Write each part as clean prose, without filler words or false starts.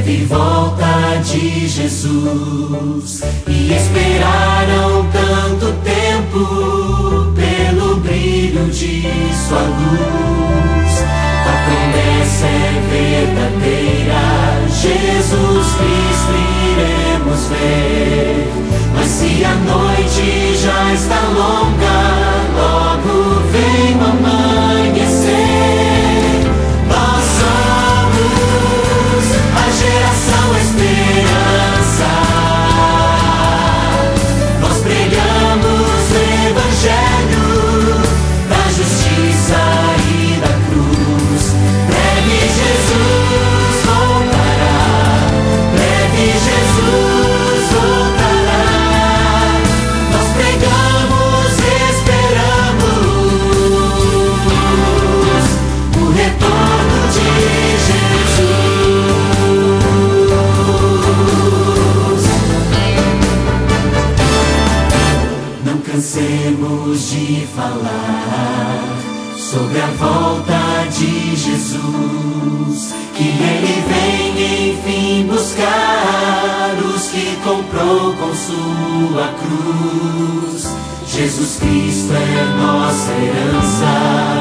breve volta de Jesus. E esperaram tanto tempo pelo brilho de sua luz. A promessa é verdadeira, Jesus Cristo iremos ver. Mas se a noite já está longa, logo vem o amanhecer. Nós somos a geração esperança. Nós pregamos o evangelho da justiça e da cruz. Breve Jesus voltará, breve Jesus voltará. Nós pregamos e esperamos o retorno de Jesus. Não cansemos de falar sobre a volta de Jesus, que Ele vem enfim buscar os que comprou com sua cruz. Jesus Cristo é nossa herança,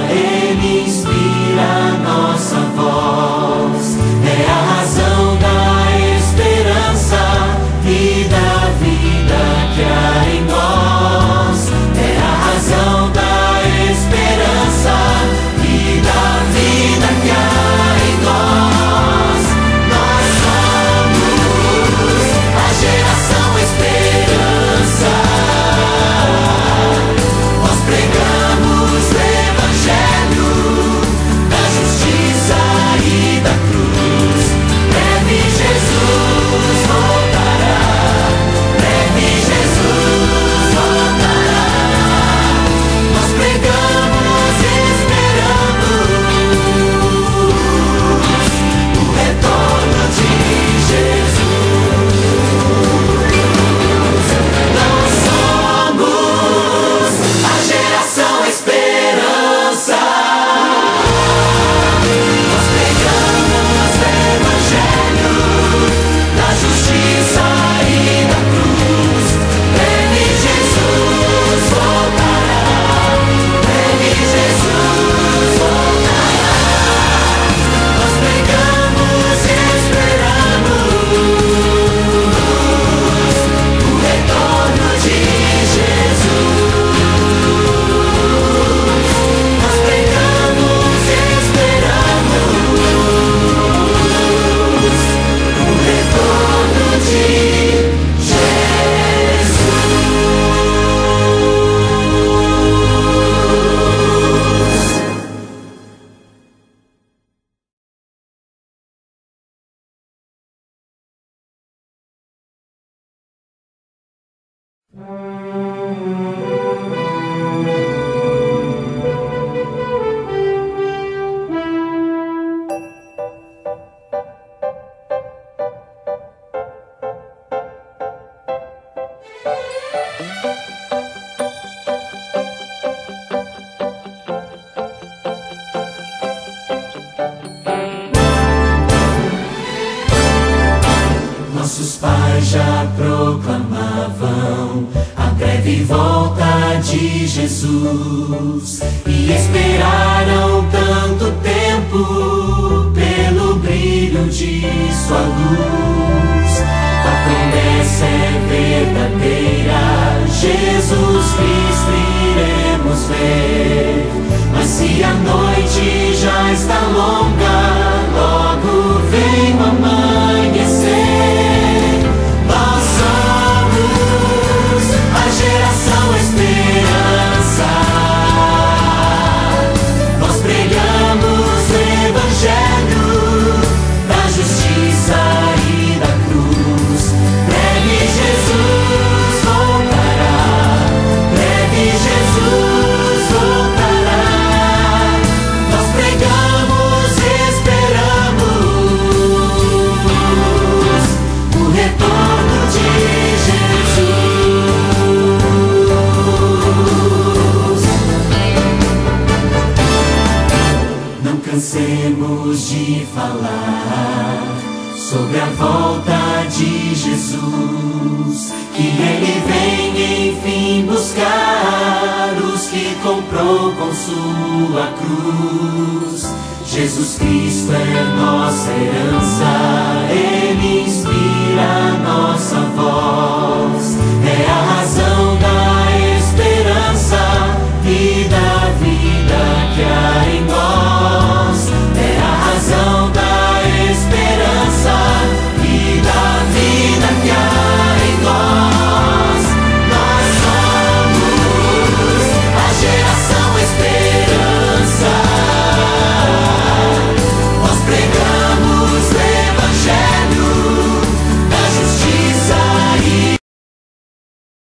Ele inspira nossa voz, é a razão da esperança e da vida que há em nós, é a razão da esperança e da vida que há em nós. Nós somos a geração esperança. Nós pregamos o evangelho da justiça e da cruz. Breve Jesus voltará, breve Jesus voltará. Nós pregamos e esperamos o retorno de Jesus. Nós somos a geração esperança. Nós pregamos o evangelho da justiça e da cruz. Breve Jesus voltará, breve Jesus voltará. Nós pregamos e esperamos o retorno de Jesus. Nós pregamos e esperamos o retorno de Jesus. Nossos pais já proclamavam a breve volta de Jesus e esperaram tanto tempo pelo brilho de sua luz. A promessa é verdadeira, Jesus Cristo iremos ver. Mas se a noite já está longa, logo vem o amanhecer. Nós somos a geração esperança. Nós pregamos o evangelho da justiça e da cruz. Breve Jesus voltará, breve Jesus voltará. Nós pregamos e esperamos o retorno de Jesus. Não cansemos de falar sobre a volta de Jesus, que Ele vem enfim buscar os que comprou com sua cruz. Jesus Cristo é nossa herança,